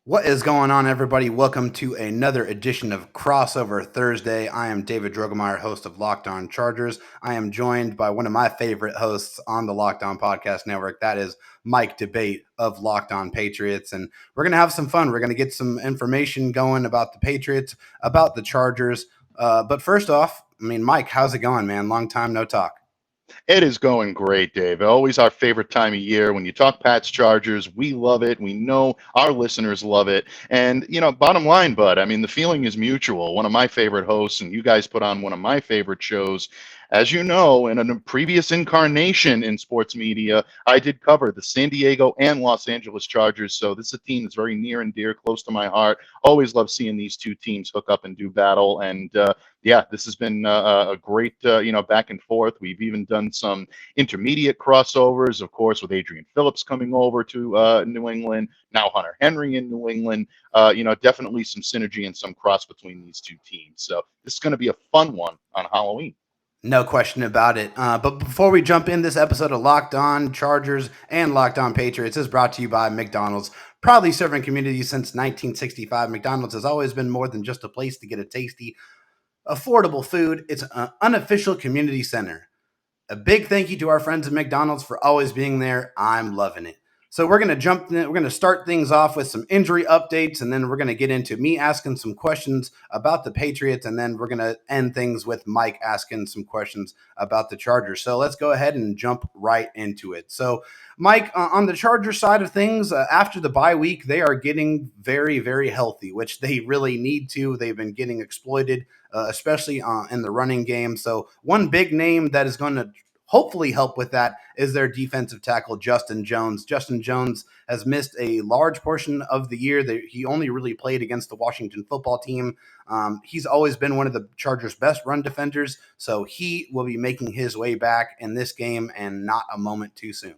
What is going on, everybody? Welcome to another edition of Crossover Thursday. I am David Drogemeyer, host of Locked On Chargers. I am joined by one of my favorite hosts on the Locked On Podcast Network. That is Mike Debate of Locked On Patriots. And we're going to have some fun. We're going to get some information going about the Patriots, about the Chargers. But first off, Mike, how's it going, man? Long time no talk. It is going great, Dave. Always our favorite time of year. When you talk Pats Chargers, we love it. We know our listeners love it. And, bottom line, bud, the feeling is mutual. One of my favorite hosts, and you guys put on one of my favorite shows. As you know, in a previous incarnation in sports media, I did cover the San Diego and Los Angeles Chargers. So this is a team that's very near and dear, close to my heart. Always love seeing these two teams hook up and do battle. And yeah, this has been a great, back and forth. We've even done some intermediate crossovers, of course, with Adrian Phillips coming over to New England, now Hunter Henry in New England. Definitely some synergy and some cross between these two teams. So this is going to be a fun one on Halloween. No question about it. But before we jump in, this episode of Locked On Chargers and Locked On Patriots is brought to you by McDonald's. Proudly serving communities since 1965, McDonald's has always been more than just a place to get a tasty, affordable food. It's an unofficial community center. A big thank you to our friends at McDonald's for always being there. I'm loving it. So we're going to jump in. We're going to start things off with some injury updates, and then we're going to get into me asking some questions about the Patriots, and then we're going to end things with Mike asking some questions about the Chargers. So let's go ahead and jump right into it. So, Mike, on the Chargers side of things, after the bye week, they are getting very, very healthy, which they really need to. They've been getting exploited, especially in the running game. So one big name that is going to hopefully help with that is their defensive tackle, Justin Jones. Justin Jones has missed a large portion of the year. He only really played against the Washington football team. He's always been one of the Chargers' best run defenders, so he will be making his way back in this game and not a moment too soon.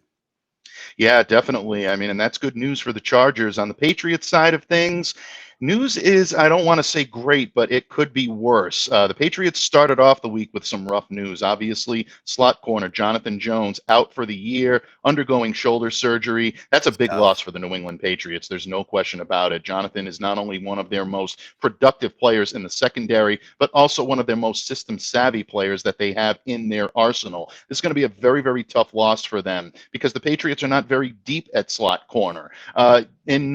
Yeah, definitely. And that's good news for the Chargers. On the Patriots side of things, news is, I don't want to say great, but it could be worse. The Patriots started off the week with some rough news. Obviously, slot corner Jonathan Jones out for the year, undergoing shoulder surgery. That's a big loss for the New England Patriots. There's no question about it. Jonathan is not only one of their most productive players in the secondary, but also one of their most system savvy players that they have in their arsenal. This is going to be a very, very tough loss for them because the Patriots are not very deep at slot corner. In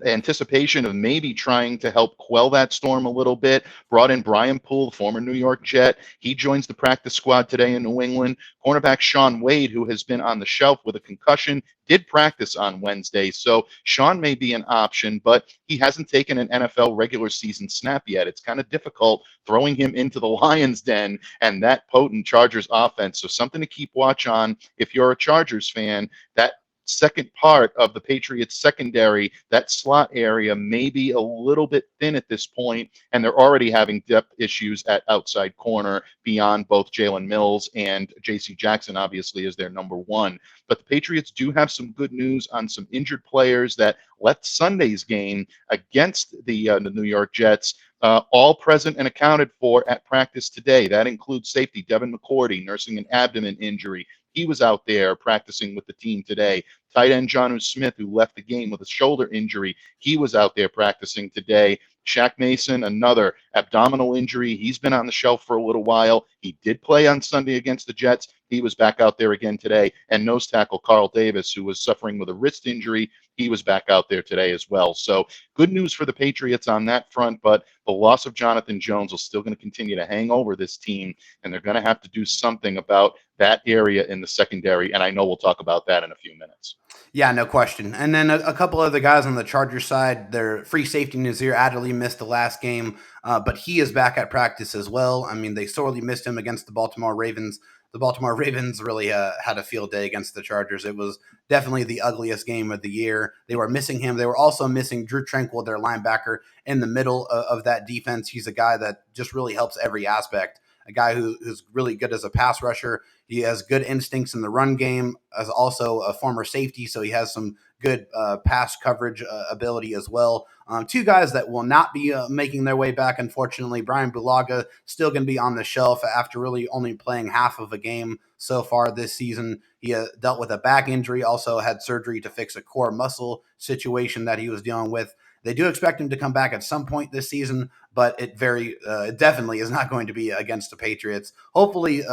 anticipation of maybe trying to help quell that storm a little bit, brought in Brian Poole, former New York Jet. He joins the practice squad today in New England. Cornerback Sean Wade, who has been on the shelf with a concussion, did practice on Wednesday. So Sean may be an option, but he hasn't taken an NFL regular season snap yet. It's kind of difficult throwing him into the Lions' den and that potent Chargers offense. So something to keep watch on if you're a Chargers fan. That second part of the Patriots secondary, that slot area may be a little bit thin at this point, and they're already having depth issues at outside corner beyond both Jalen Mills and J.C. Jackson, obviously, is their number one. But the Patriots do have some good news on some injured players that left Sunday's game against the New York Jets. All present and accounted for at practice today. That includes safety Devin McCourty nursing an abdomen injury. He was out there practicing with the team today. Tight end Jonnu Smith, who left the game with a shoulder injury, he was out there practicing today. Shaq Mason, another abdominal injury. He's been on the shelf for a little while. He did play on Sunday against the Jets. He was back out there again today. And nose tackle Carl Davis, who was suffering with a wrist injury, he was back out there today as well. So good news for the Patriots on that front, but the loss of Jonathan Jones is still going to continue to hang over this team, and they're going to have to do something about that area in the secondary, and I know we'll talk about that in a few minutes. Yeah, no question. And then a couple other guys on the Chargers side, their free safety Nazir Adderley missed the last game, but he is back at practice as well. They sorely missed him against the Baltimore Ravens. The Baltimore Ravens really had a field day against the Chargers. It was definitely the ugliest game of the year. They were missing him. They were also missing Drew Tranquill, their linebacker, in the middle of that defense. He's a guy that just really helps every aspect. A guy who's really good as a pass rusher. He has good instincts in the run game, as also a former safety, so he has some good pass coverage ability as well. Two guys that will not be making their way back, unfortunately. Brian Bulaga still going to be on the shelf after really only playing half of a game so far this season. He dealt with a back injury, also had surgery to fix a core muscle situation that he was dealing with. They do expect him to come back at some point this season, but it definitely is not going to be against the Patriots. Hopefully,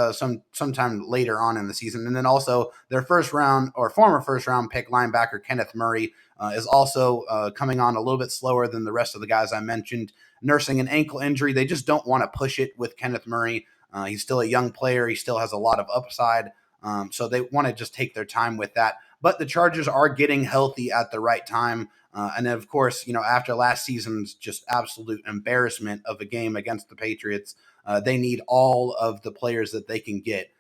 sometime later on in the season, and then also their first round or former first round pick linebacker Kenneth Murray is also coming on a little bit slower than the rest of the guys I mentioned, nursing an ankle injury. They just don't want to push it with Kenneth Murray. He's still a young player. He still has a lot of upside. So they want to just take their time with that. But the Chargers are getting healthy at the right time. And then, of course, after last season's just absolute embarrassment of a game against the Patriots, they need all of the players that they can get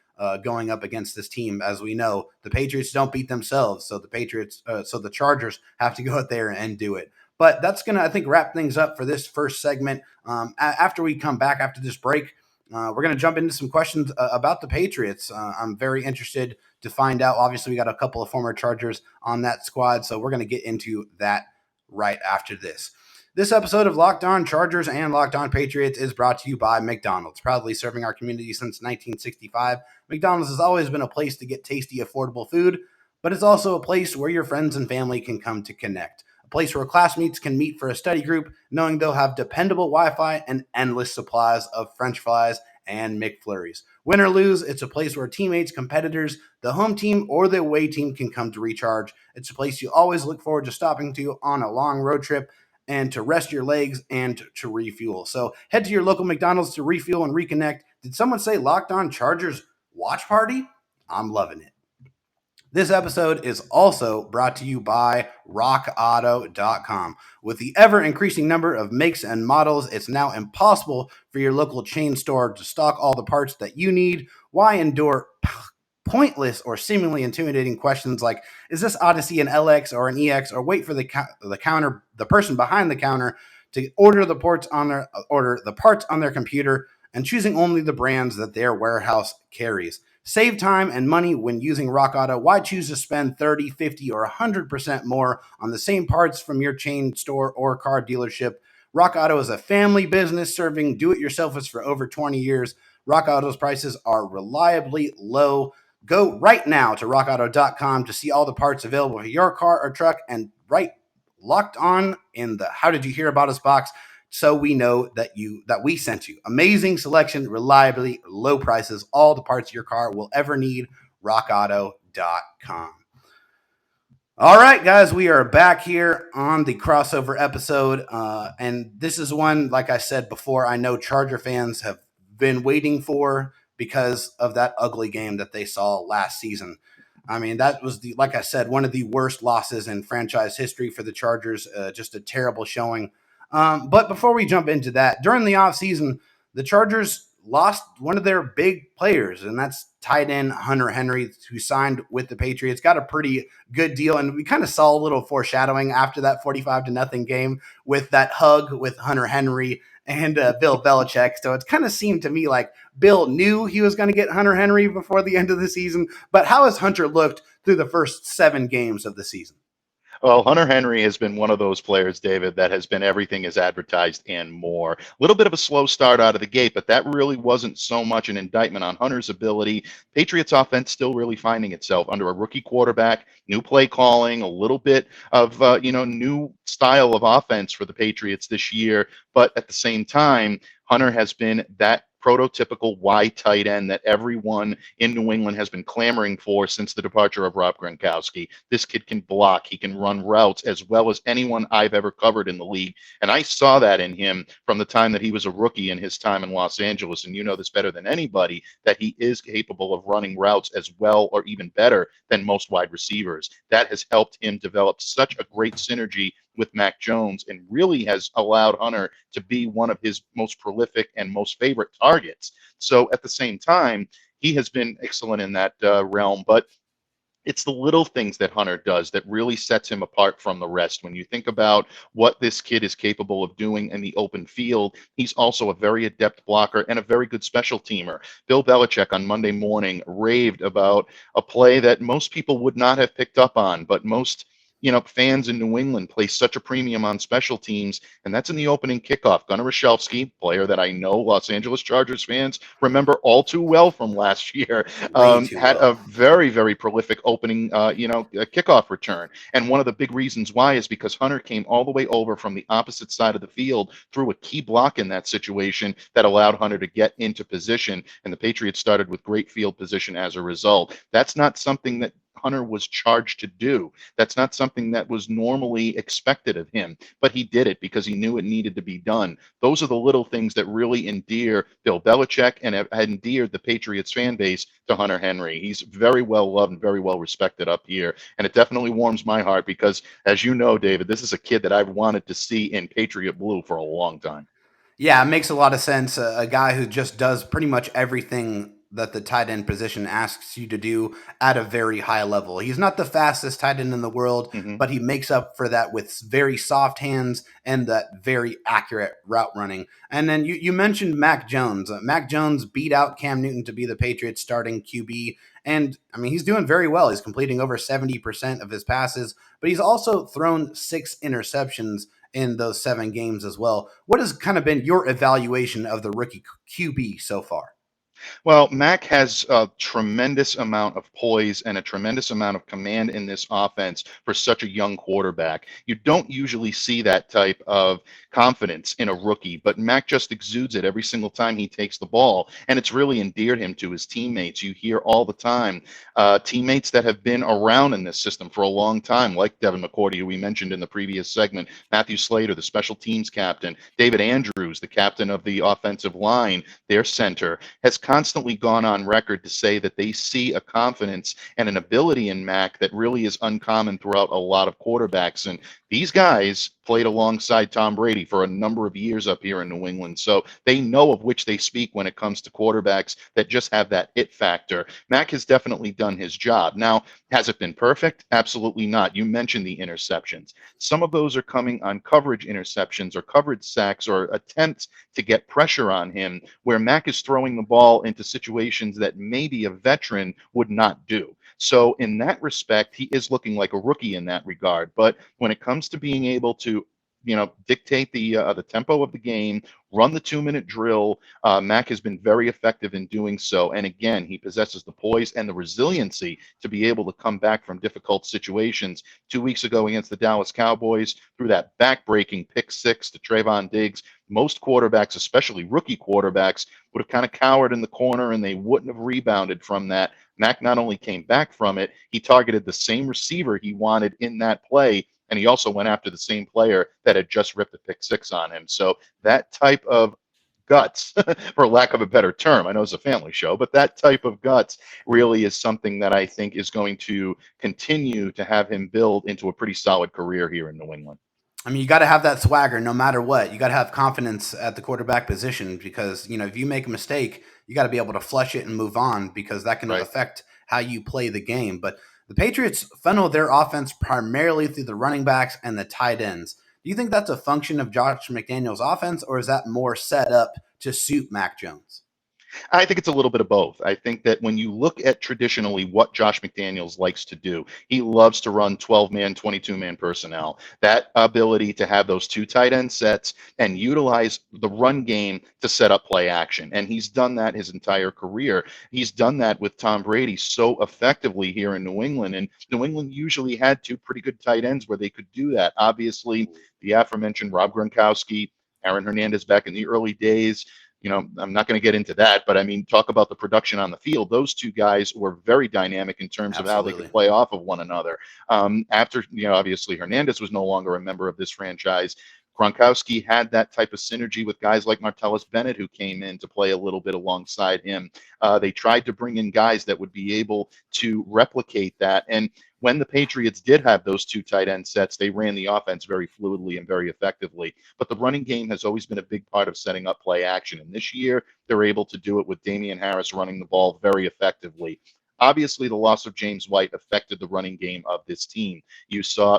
going up against this team. As we know, the Patriots don't beat themselves, so the Chargers have to go out there and do it. But that's going to, I think, wrap things up for this first segment. After we come back after this break, we're going to jump into some questions about the Patriots. I'm very interested to find out. Obviously, we got a couple of former Chargers on that squad, so we're going to get into that right after this. This episode of Locked On Chargers and Locked On Patriots is brought to you by McDonald's. Proudly serving our community since 1965, McDonald's has always been a place to get tasty, affordable food, but it's also a place where your friends and family can come to connect. A place where classmates can meet for a study group, knowing they'll have dependable Wi-Fi and endless supplies of French fries and McFlurries. Win or lose, it's a place where teammates, competitors, the home team, or the away team can come to recharge. It's a place you always look forward to stopping to on a long road trip and to rest your legs and to refuel. So head to your local McDonald's to refuel and reconnect. Did someone say Locked On Chargers watch party? I'm loving it. This episode is also brought to you by RockAuto.com. With the ever-increasing number of makes and models, it's now impossible for your local chain store to stock all the parts that you need. Why endure pointless or seemingly intimidating questions like, is this Odyssey an LX or an EX, or wait for the person behind the counter to order the parts on their computer and choosing only the brands that their warehouse carries? Save time and money when using Rock Auto. Why choose to spend 30, 50, or 100% more on the same parts from your chain store or car dealership? Rock Auto is a family business serving do-it-yourselfers for over 20 years. Rock Auto's prices are reliably low. Go right now to rockauto.com to see all the parts available for your car or truck and write Locked On in the How Did You Hear About Us box, so we know that we sent you. Amazing selection, reliably low prices, all the parts your car will ever need. RockAuto.com. All right, guys, we are back here on the crossover episode, and this is one, like I said before, I know Charger fans have been waiting for because of that ugly game that they saw last season. I mean, that was, like I said, one of the worst losses in franchise history for the Chargers, just a terrible showing. But before we jump into that, during the offseason, the Chargers lost one of their big players, and that's tight end Hunter Henry, who signed with the Patriots, got a pretty good deal. And we kind of saw a little foreshadowing after that 45-0 game with that hug with Hunter Henry and Bill Belichick. So it kind of seemed to me like Bill knew he was going to get Hunter Henry before the end of the season. But how has Hunter looked through the first 7 games of the season? Well, Hunter Henry has been one of those players, David, that has been everything as advertised and more. A little bit of a slow start out of the gate, but that really wasn't so much an indictment on Hunter's ability. Patriots offense still really finding itself under a rookie quarterback, new play calling, a little bit of new style of offense for the Patriots this year. But at the same time, Hunter has been that prototypical wide tight end that everyone in New England has been clamoring for since the departure of Rob Gronkowski. This kid can block. He can run routes as well as anyone I've ever covered in the league. And I saw that in him from the time that he was a rookie in his time in Los Angeles. And you know this better than anybody, that he is capable of running routes as well or even better than most wide receivers. That has helped him develop such a great synergy with Mac Jones and really has allowed Hunter to be one of his most prolific and most favorite targets. So at the same time, he has been excellent in that realm, but it's the little things that Hunter does that really sets him apart from the rest. When you think about what this kid is capable of doing in the open field, he's also a very adept blocker and a very good special teamer. Bill Belichick on Monday morning raved about a play that most people would not have picked up on, but most fans in New England place such a premium on special teams, and that's in the opening kickoff. Gunnar Rashevsky, player that I know Los Angeles Chargers fans remember all too well from last year, Way too had a well. very, very prolific opening, kickoff return. And one of the big reasons why is because Hunter came all the way over from the opposite side of the field, threw a key block in that situation that allowed Hunter to get into position, and the Patriots started with great field position as a result. That's not something that Hunter was charged to do. That's not something that was normally expected of him, but he did it because he knew it needed to be done. Those are the little things that really endear Bill Belichick and have endeared the Patriots fan base to Hunter Henry. He's very well loved and very well respected up here, and it definitely warms my heart because, as you know, David, this is a kid that I've wanted to see in Patriot blue for a long time. Yeah, it makes a lot of sense. A guy who just does pretty much everything that the tight end position asks you to do at a very high level. He's not the fastest tight end in the world, Hmm. but he makes up for that with very soft hands and that very accurate route running. And then you mentioned Mac Jones. Mac Jones beat out Cam Newton to be the Patriots starting QB. And I mean, he's doing very well. He's completing over 70% of his passes, but he's also thrown 6 interceptions in those 7 games as well. What has kind of been your evaluation of the rookie QB so far? Well, Mac has a tremendous amount of poise and a tremendous amount of command in this offense for such a young quarterback. You don't usually see that type of confidence in a rookie, but Mac just exudes it every single time he takes the ball, and it's really endeared him to his teammates. You hear all the time teammates that have been around in this system for a long time, like Devin McCourty, who we mentioned in the previous segment, Matthew Slater, the special teams captain, David Andrews, the captain of the offensive line, their center, has constantly gone on record to say that they see a confidence and an ability in Mac that really is uncommon throughout a lot of quarterbacks. And these guys played alongside Tom Brady for a number of years up here in New England. So they know of which they speak when it comes to quarterbacks that just have that it factor. Mac has definitely done his job. Now, has it been perfect? Absolutely not. You mentioned the interceptions. Some of those are coming on coverage interceptions or coverage sacks or attempts to get pressure on him, where Mac is throwing the ball into situations that maybe a veteran would not do. So in that respect, he is looking like a rookie in that regard. But when it comes to being able to, dictate the tempo of the game, run the 2-minute drill, Mac has been very effective in doing so. And again, he possesses the poise and the resiliency to be able to come back from difficult situations. 2 weeks ago against the Dallas Cowboys, through that back-breaking pick six to Trayvon Diggs, most quarterbacks, especially rookie quarterbacks, would have kind of cowered in the corner and they wouldn't have rebounded from that. Mac not only came back from it, he targeted the same receiver he wanted in that play, and he also went after the same player that had just ripped a pick six on him. So that type of guts, for lack of a better term, I know it's a family show, but that type of guts really is something that I think is going to continue to have him build into a pretty solid career here in New England. I mean, you got to have that swagger no matter what. You got to have confidence at the quarterback position because, if you make a mistake, you got to be able to flush it and move on because that can Right. affect how you play the game. But the Patriots funnel their offense primarily through the running backs and the tight ends. Do you think that's a function of Josh McDaniels' offense, or is that more set up to suit Mac Jones? I think it's a little bit of both. I think that when you look at traditionally what Josh McDaniels likes to do, he loves to run 12-man, 22-man personnel. That ability to have those two tight end sets and utilize the run game to set up play action. And he's done that his entire career. He's done that with Tom Brady so effectively here in New England. And New England usually had two pretty good tight ends where they could do that. Obviously, the aforementioned Rob Gronkowski, Aaron Hernandez back in the early days. I'm not going to get into that, but I mean, talk about the production on the field. Those two guys were very dynamic in terms of how they could Absolutely. play off of one another. After, obviously Hernandez was no longer a member of this franchise. Gronkowski had that type of synergy with guys like Martellus Bennett, who came in to play a little bit alongside him. They tried to bring in guys that would be able to replicate that. And when the Patriots did have those two tight end sets, they ran the offense very fluidly and very effectively. But the running game has always been a big part of setting up play action. And this year, they're able to do it with Damian Harris running the ball very effectively. Obviously, the loss of James White affected the running game of this team. You saw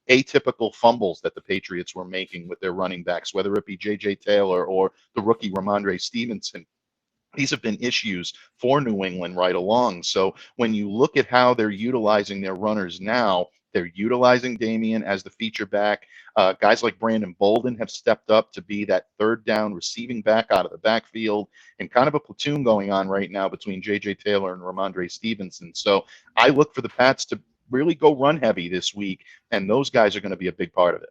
atypical fumbles that the Patriots were making with their running backs, whether it be J.J. Taylor or the rookie Ramondre Stevenson. These have been issues for New England right along. So when you look at how they're utilizing their runners now, They're utilizing Damian as the feature back. Guys like Brandon Bolden have stepped up to be that third down receiving back out of the backfield, and kind of a platoon going on right now between J.J. Taylor and Ramondre Stevenson. So I look for the Pats to really go run heavy this week, and those guys are going to be a big part of it.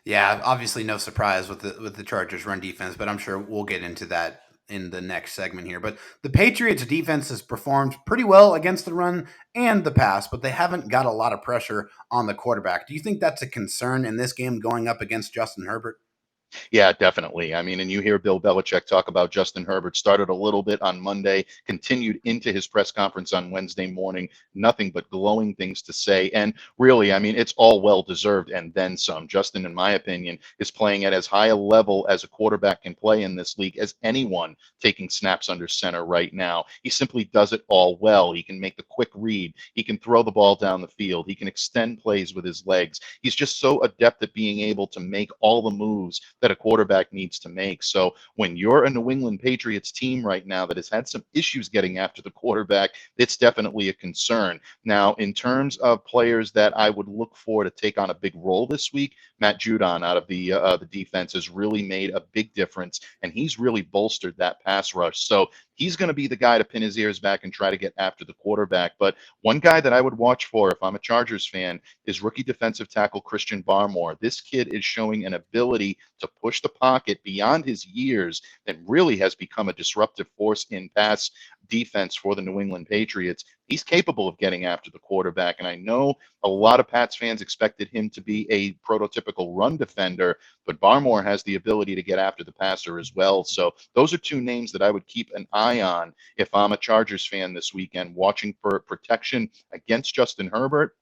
Yeah, obviously no surprise with the Chargers run defense, but I'm sure we'll get into that in the next segment here. But the Patriots defense has performed pretty well against the run and the pass, but they haven't got a lot of pressure on the quarterback. Do you think that's a concern in this game going up against Justin Herbert? Yeah, definitely. I mean, and you hear Bill Belichick talk about Justin Herbert. Started a little bit on Monday, continued into his press conference on Wednesday morning. Nothing but glowing things to say. And really, I mean, it's all well deserved and then some. Justin, in my opinion, is playing at as high a level as a quarterback can play in this league as anyone taking snaps under center right now. He simply does it all well. He can make the quick read. He can throw the ball down the field. He can extend plays with his legs. He's just so adept at being able to make all the moves that a quarterback needs to make. So when you're a New England Patriots team right now that has had some issues getting after the quarterback, it's definitely a concern. Now, in terms of players that I would look for to take on a big role this week, Matt Judon out of the defense has really made a big difference, and he's really bolstered that pass rush. So he's going to be the guy to pin his ears back and try to get after the quarterback. But one guy that I would watch for if I'm a Chargers fan is rookie defensive tackle Christian Barmore. This kid is showing an ability to push the pocket beyond his years and really has become a disruptive force in pass defense for the New England Patriots. He's capable of getting after the quarterback, and I know a lot of Pats fans expected him to be a prototypical run defender, but Barmore has the ability to get after the passer as well. So those are two names that I would keep an eye on if I'm a Chargers fan this weekend, watching for protection against Justin Herbert.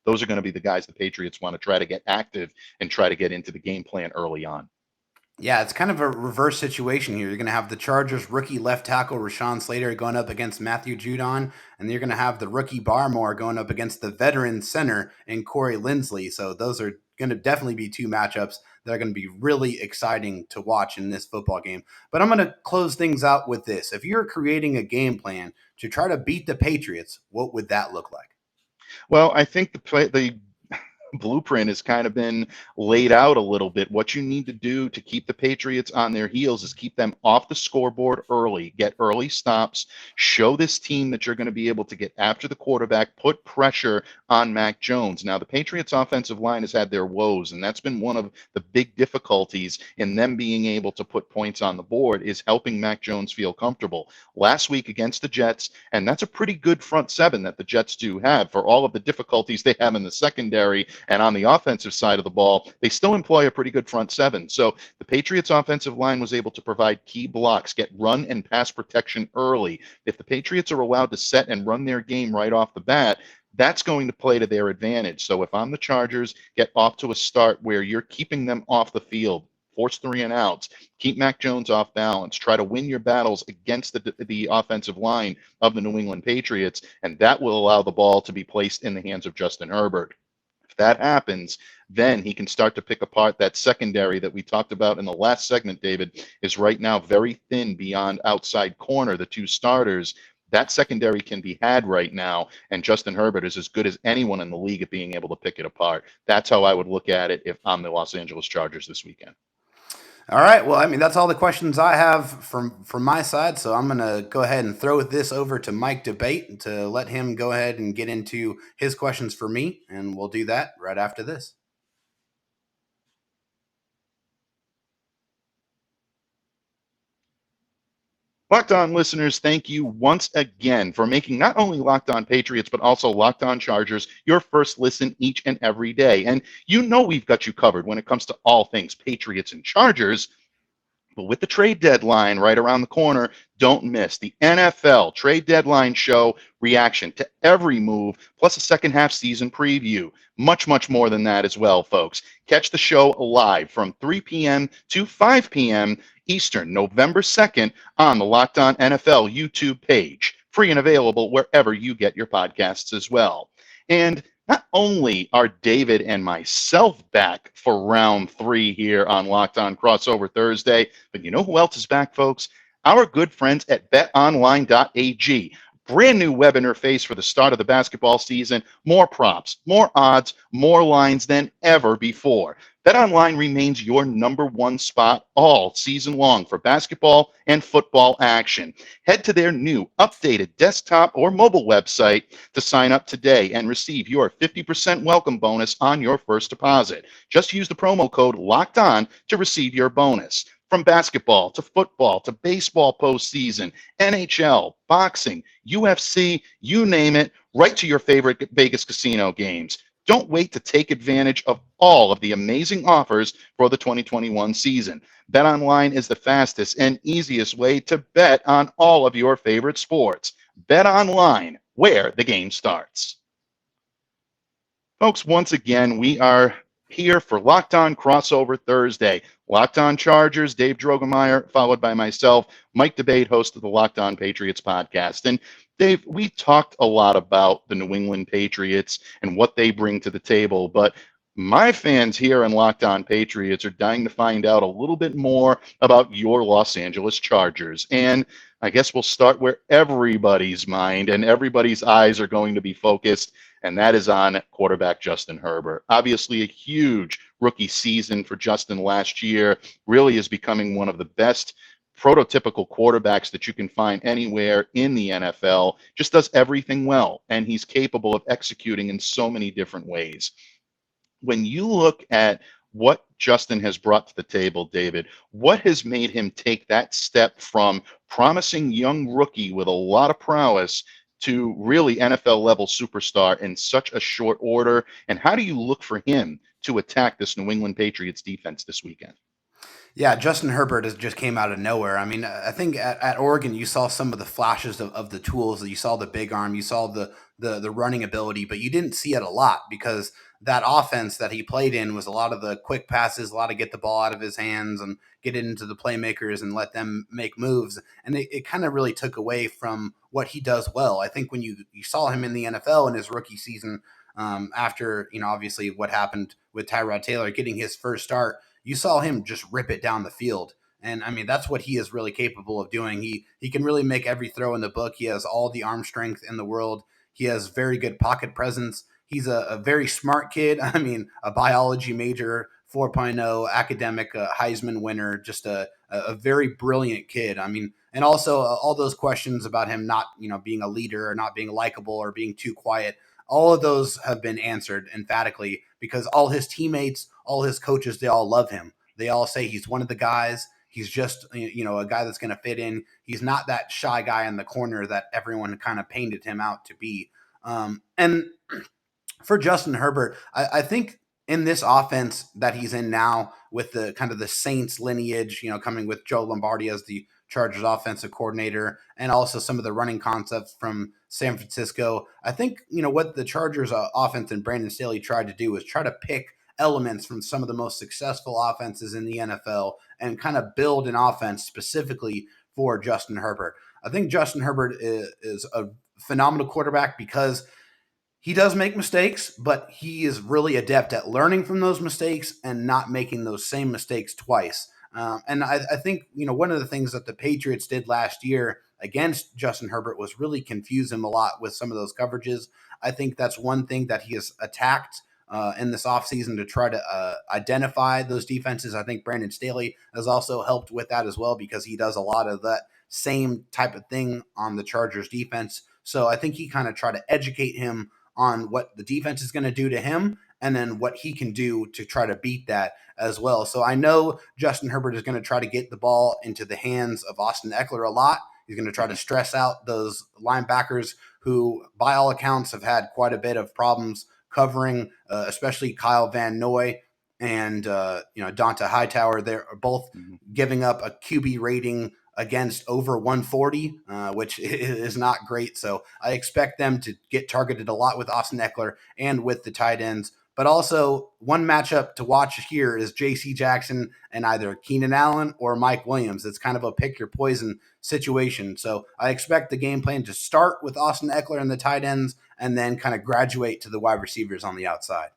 Those are going to be the guys the Patriots want to try to get active and try to get into the game plan early on. Yeah, it's kind of a reverse situation here. You're going to have the Chargers rookie left tackle Rashawn Slater going up against Matthew Judon, and you're going to have the rookie Barmore going up against the veteran center in Corey Linsley. So those are going to definitely be two matchups that are going to be really exciting to watch in this football game. But I'm going to close things out with this. If you're creating a game plan to try to beat the Patriots, what would that look like? Well, I think the blueprint has kind of been laid out a little bit. What you need to do to keep the Patriots on their heels is keep them off the scoreboard early, get early stops, show this team that you're going to be able to get after the quarterback, put pressure on Mac Jones. Now, the Patriots offensive line has had their woes, and that's been one of the big difficulties in them being able to put points on the board is helping Mac Jones feel comfortable. Last week against the Jets, and that's a pretty good front seven that the Jets do have for all of the difficulties they have in the secondary. And on the offensive side of the ball, they still employ a pretty good front seven. So the Patriots offensive line was able to provide key blocks, get run and pass protection early. If the Patriots are allowed to set and run their game right off the bat, that's going to play to their advantage. So if I'm the Chargers, get off to a start where you're keeping them off the field, force 3 and outs, keep Mac Jones off balance, try to win your battles against the offensive line of the New England Patriots, and that will allow the ball to be placed in the hands of Justin Herbert. If that happens, then he can start to pick apart that secondary that we talked about in the last segment, David, is right now very thin beyond outside corner, the two starters. That secondary can be had right now, and Justin Herbert is as good as anyone in the league at being able to pick it apart. That's how I would look at it if I'm the Los Angeles Chargers this weekend. All right. Well, I mean, that's all the questions I have from my side. So I'm going to go ahead and throw this over to Mike Debate to let him go ahead and get into his questions for me. And we'll do that right after this. Locked On listeners, thank you once again for making not only Locked On Patriots, but also Locked On Chargers your first listen each and every day. And you know we've got you covered when it comes to all things Patriots and Chargers. But with the trade deadline right around the corner, don't miss the NFL trade deadline show reaction to every move, plus a second half season preview. Much, much more than that as well, folks. Catch the show live from 3 p.m. to 5 p.m. Eastern, November 2nd on the Locked On NFL YouTube page. Free and available wherever you get your podcasts as well. And not only are David and myself back for round 3 here on Locked On Crossover Thursday, but you know who else is back, folks? Our good friends at betonline.ag. brand new web interface for the start of the basketball season, more props, more odds, more lines than ever before. BetOnline remains your number one spot all season long for basketball and football action. Head to their new updated desktop or mobile website to sign up today and receive your 50% welcome bonus on your first deposit. Just use the promo code Locked On to receive your bonus. From basketball to football to baseball postseason, NHL, boxing, UFC, you name it, right to your favorite Vegas casino games. Don't wait to take advantage of all of the amazing offers for the 2021 season. BetOnline is the fastest and easiest way to bet on all of your favorite sports. BetOnline, where the game starts. Folks, once again, we are here for Locked On Crossover Thursday. Locked On Chargers, Dave Drogemeyer, followed by myself, Mike Debate, host of the Locked On Patriots podcast. And Dave, we talked a lot about the New England Patriots and what they bring to the table, but my fans here on Locked On Patriots are dying to find out a little bit more about your Los Angeles Chargers. And I guess we'll start where everybody's mind and everybody's eyes are going to be focused, and that is on quarterback Justin Herbert. Obviously, a huge rookie season for Justin last year, really is becoming one of the best prototypical quarterbacks that you can find anywhere in the NFL. Just does everything well, and he's capable of executing in so many different ways. When you look at what Justin has brought to the table, David, what has made him take that step from promising young rookie with a lot of prowess to really NFL level superstar in such a short order? And how do you look for him to attack this New England Patriots defense this weekend? Yeah, Justin Herbert just came out of nowhere. I mean, I think at Oregon you saw some of the flashes of the tools. That you saw the big arm, you saw the running ability, but you didn't see it a lot because that offense that he played in was a lot of the quick passes, a lot of get the ball out of his hands and get it into the playmakers and let them make moves. And it kind of really took away from what he does well. I think when you saw him in the NFL in his rookie season, after, obviously what happened with Tyrod Taylor getting his first start, you saw him just rip it down the field. And I mean, that's what he is really capable of doing. He can really make every throw in the book. He has all the arm strength in the world. He has very good pocket presence. He's a very smart kid. I mean, a biology major, 4.0 academic, Heisman winner, just a very brilliant kid. I mean, and also all those questions about him not, being a leader or not being likable or being too quiet. All of those have been answered emphatically because all his teammates, all his coaches, they all love him. They all say he's one of the guys. He's just, a guy that's going to fit in. He's not that shy guy in the corner that everyone kind of painted him out to be. And for Justin Herbert, I think in this offense that he's in now with the kind of the Saints lineage, coming with Joe Lombardi as the Chargers offensive coordinator and also some of the running concepts from San Francisco. I think, what the Chargers offense and Brandon Staley tried to do is try to pick elements from some of the most successful offenses in the NFL and kind of build an offense specifically for Justin Herbert. I think Justin Herbert is a phenomenal quarterback because he does make mistakes, but he is really adept at learning from those mistakes and not making those same mistakes twice. And I think, one of the things that the Patriots did last year against Justin Herbert was really confuse him a lot with some of those coverages. I think that's one thing that he has attacked in this offseason to try to identify those defenses. I think Brandon Staley has also helped with that as well because he does a lot of that same type of thing on the Chargers defense. So I think he kind of tried to educate him on what the defense is going to do to him and then what he can do to try to beat that as well. So I know Justin Herbert is going to try to get the ball into the hands of Austin Eckler a lot. He's going to try to stress out those linebackers who, by all accounts, have had quite a bit of problems covering, especially Kyle Van Noy and Donta Hightower. They're both giving up a QB rating against over 140, which is not great. So I expect them to get targeted a lot with Austin Eckler and with the tight ends. But also one matchup to watch here is J.C. Jackson and either Keenan Allen or Mike Williams. It's kind of a pick your poison situation. So I expect the game plan to start with Austin Eckler and the tight ends and then kind of graduate to the wide receivers on the outside.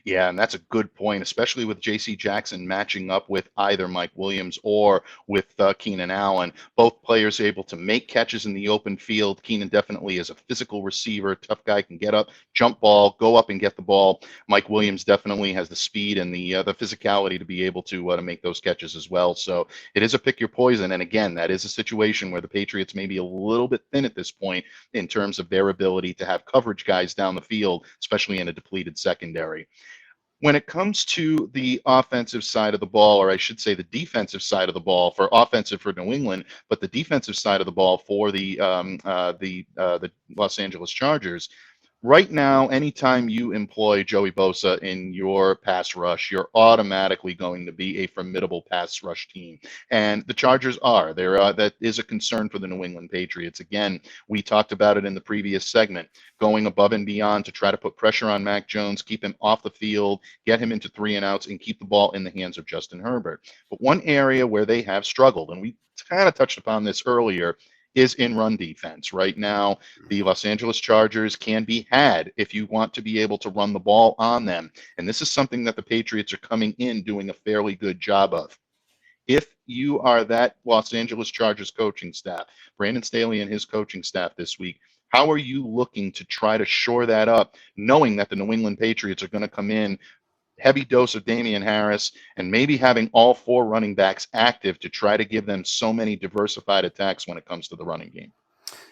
Yeah, and that's a good point, especially with J.C. Jackson matching up with either Mike Williams or with Keenan Allen. Both players able to make catches in the open field. Keenan definitely is a physical receiver, tough guy, can get up, jump ball, go up and get the ball. Mike Williams definitely has the speed and the physicality to be able to make those catches as well. So it is a pick your poison. And again, that is a situation where the Patriots may be a little bit thin at this point in terms of their ability to have coverage guys down the field, especially in a depleted secondary. When it comes to the offensive side of the ball, or I should say the defensive side of the ball, for offensive for New England, but the defensive side of the ball for the Los Angeles Chargers. Right now, anytime you employ Joey Bosa in your pass rush, you're automatically going to be a formidable pass rush team. And the Chargers are. That is a concern for the New England Patriots. Again, we talked about it in the previous segment, going above and beyond to try to put pressure on Mac Jones, keep him off the field, get him into 3-and-outs, and keep the ball in the hands of Justin Herbert. But one area where they have struggled, and we kind of touched upon this earlier, is in run defense. Right now, the Los Angeles Chargers can be had if you want to be able to run the ball on them. And this is something that the Patriots are coming in doing a fairly good job of. If you are that Los Angeles Chargers coaching staff, Brandon Staley and his coaching staff this week, how are you looking to try to shore that up, knowing that the New England Patriots are going to come in heavy dose of Damian Harris and maybe having all four running backs active to try to give them so many diversified attacks when it comes to the running game?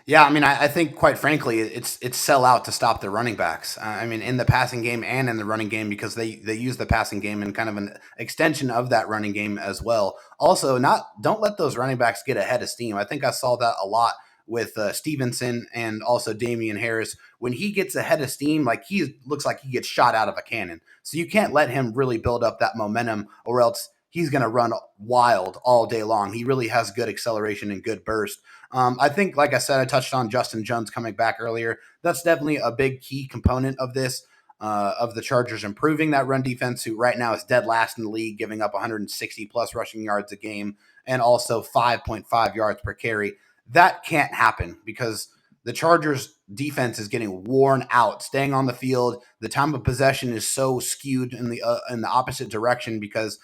Yeah, I mean, I think quite frankly, it's sell out to stop the running backs. I mean, in the passing game and in the running game because they use the passing game and kind of an extension of that running game as well. Also, not don't let those running backs get ahead of steam. I think I saw that a lot with Stevenson and also Damian Harris. When he gets ahead of steam, like he looks like he gets shot out of a cannon. So you can't let him really build up that momentum, or else he's going to run wild all day long. He really has good acceleration and good burst. I think, like I said, I touched on Justin Jones coming back earlier. That's definitely a big key component of this, of the Chargers improving that run defense, who right now is dead last in the league, giving up 160 plus rushing yards a game and also 5.5 yards per carry. That can't happen because the Chargers defense is getting worn out, staying on the field. The time of possession is so skewed in the opposite direction because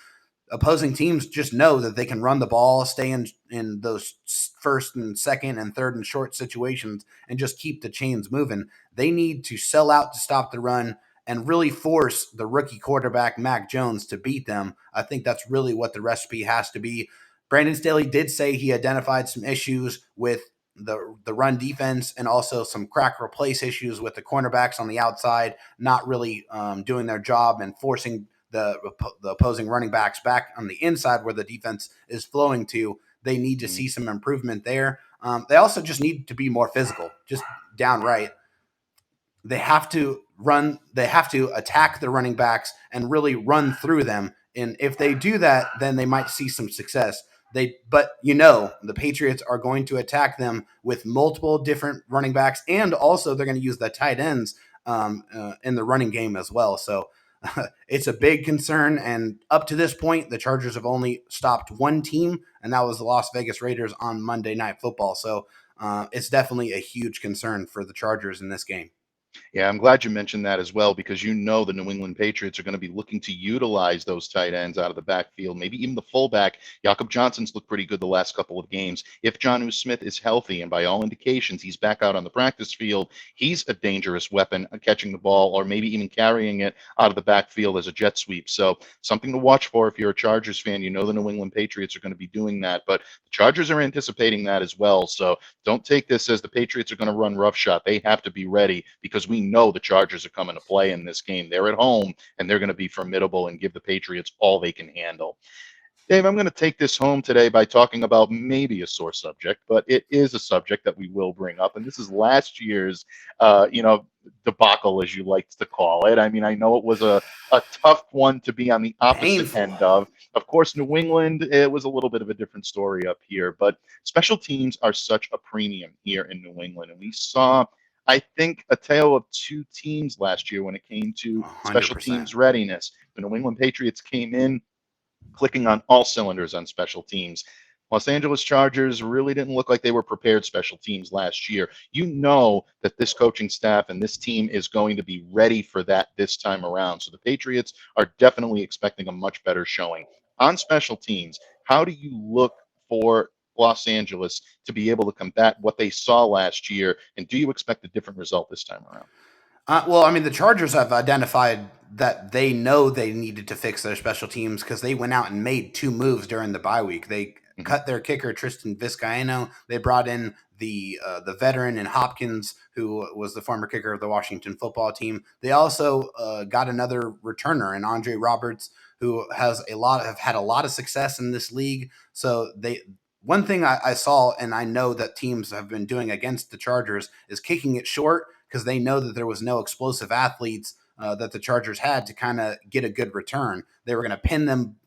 opposing teams just know that they can run the ball, stay in those first and second and third and short situations, and just keep the chains moving. They need to sell out to stop the run and really force the rookie quarterback Mac Jones to beat them. I think that's really what the recipe has to be. Brandon Staley did say he identified some issues with the run defense and also some crack replace issues with the cornerbacks on the outside not really doing their job and forcing the opposing running backs back on the inside where the defense is flowing to. They need to see some improvement there. They also just need to be more physical, just downright. They have to run. They have to attack the running backs and really run through them. And if they do that, then they might see some success. But the Patriots are going to attack them with multiple different running backs, and also they're going to use the tight ends in the running game as well. So it's a big concern. And up to this point, the Chargers have only stopped one team, and that was the Las Vegas Raiders on Monday Night Football. So it's definitely a huge concern for the Chargers in this game. Yeah, I'm glad you mentioned that as well because the New England Patriots are going to be looking to utilize those tight ends out of the backfield, maybe even the fullback. Jakob Johnson's looked pretty good the last couple of games. If Jonnu Smith is healthy, and by all indications he's back out on the practice field, he's a dangerous weapon catching the ball or maybe even carrying it out of the backfield as a jet sweep. So something to watch for if you're a Chargers fan. The New England Patriots are going to be doing that, but the Chargers are anticipating that as well. So don't take this as the Patriots are going to run roughshod. They have to be ready because we know the Chargers are coming to play in this game. They're at home and they're going to be formidable and give the Patriots all they can handle. Dave, I'm going to take this home today by talking about maybe a sore subject, but it is a subject that we will bring up. And this is last year's, debacle, as you like to call it. I mean, I know it was a tough one to be on the opposite Painful. end of. Of course, New England, it was a little bit of a different story up here, but special teams are such a premium here in New England. And we saw, I think, a tale of two teams last year when it came to special 100%. teams readiness. The New England Patriots came in clicking on all cylinders on special teams. Los Angeles Chargers really didn't look like they were prepared special teams last year. You know that this coaching staff and this team is going to be ready for that this time around. So the Patriots are definitely expecting a much better showing. On special teams, how do you look for Los Angeles to be able to combat what they saw last year? And do you expect a different result this time around? Well, I mean, the Chargers have identified that they know they needed to fix their special teams because they went out and made two moves during the bye week. They Mhm. cut their kicker Tristan Vizcaino. They brought in the veteran in Hopkins, who was the former kicker of the Washington football team. They also got another returner in Andre Roberts, who have had a lot of success in this league. So they. One thing I saw, and I know that teams have been doing against the Chargers, is kicking it short because they know that there was no explosive athletes that the Chargers had to kind of get a good return. They were going to pin them,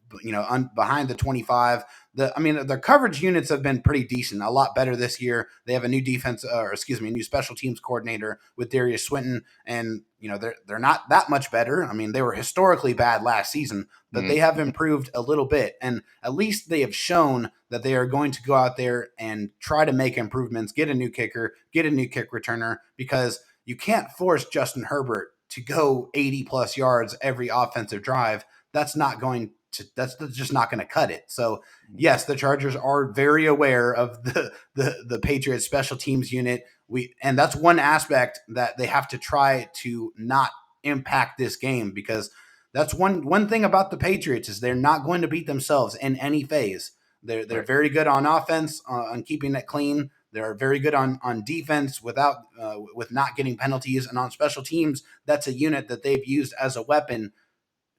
behind the 25. The coverage units have been pretty decent, a lot better this year. They have a new a new special teams coordinator with Darius Swinton, and they're not that much better. I mean, they were historically bad last season, but they have improved a little bit, and at least they have shown that they are going to go out there and try to make improvements, get a new kicker, get a new kick returner, because you can't force Justin Herbert to go 80 plus yards every offensive drive. That's just not going to cut it. So yes, the Chargers are very aware of the Patriots special teams unit. And that's one aspect that they have to try to not impact this game, because that's one thing about the Patriots is they're not going to beat themselves in any phase. They're Right. very good on offense, on keeping it clean. They're very good on defense with not getting penalties, and on special teams, that's a unit that they've used as a weapon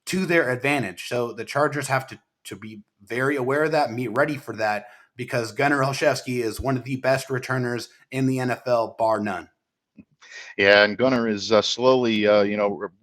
to their advantage. So the Chargers have to be very aware of that and be ready for that, because Gunnar Olszewski is one of the best returners in the NFL, bar none. Yeah, and Gunnar is slowly,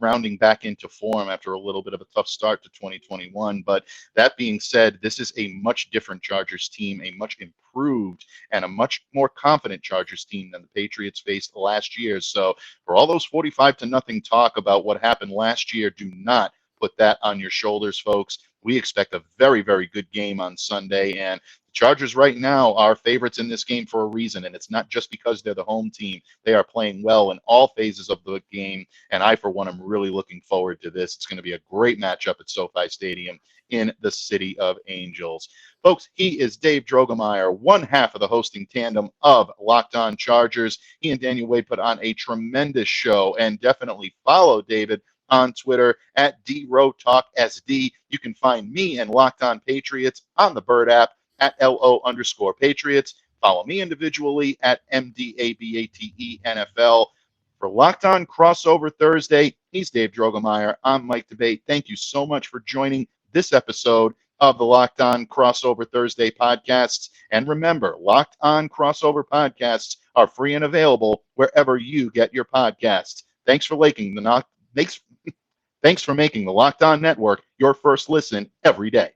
rounding back into form after a little bit of a tough start to 2021. But that being said, this is a much different Chargers team, a much improved and a much more confident Chargers team than the Patriots faced last year. So for all those 45 to nothing talk about what happened last year, do not put that on your shoulders, folks. We expect a very, very good game on Sunday, and the Chargers right now are favorites in this game for a reason, and it's not just because they're the home team. They are playing well in all phases of the game, and I, for one, am really looking forward to this. It's going to be a great matchup at SoFi Stadium in the City of Angels. Folks, he is Dave Drogemeyer, one half of the hosting tandem of Locked On Chargers. He and Daniel Wade put on a tremendous show, and definitely follow David on Twitter at DRowTalkSD. You can find me and Locked On Patriots on the Bird app at LO_Patriots. Follow me individually at MDABATE NFL. For Locked On Crossover Thursday, he's Dave Drogemeyer. I'm Mike DeBate. Thank you so much for joining this episode of the Locked On Crossover Thursday podcasts. And remember, Locked On Crossover podcasts are free and available wherever you get your podcasts. Thanks for making the Locked On Network your first listen every day.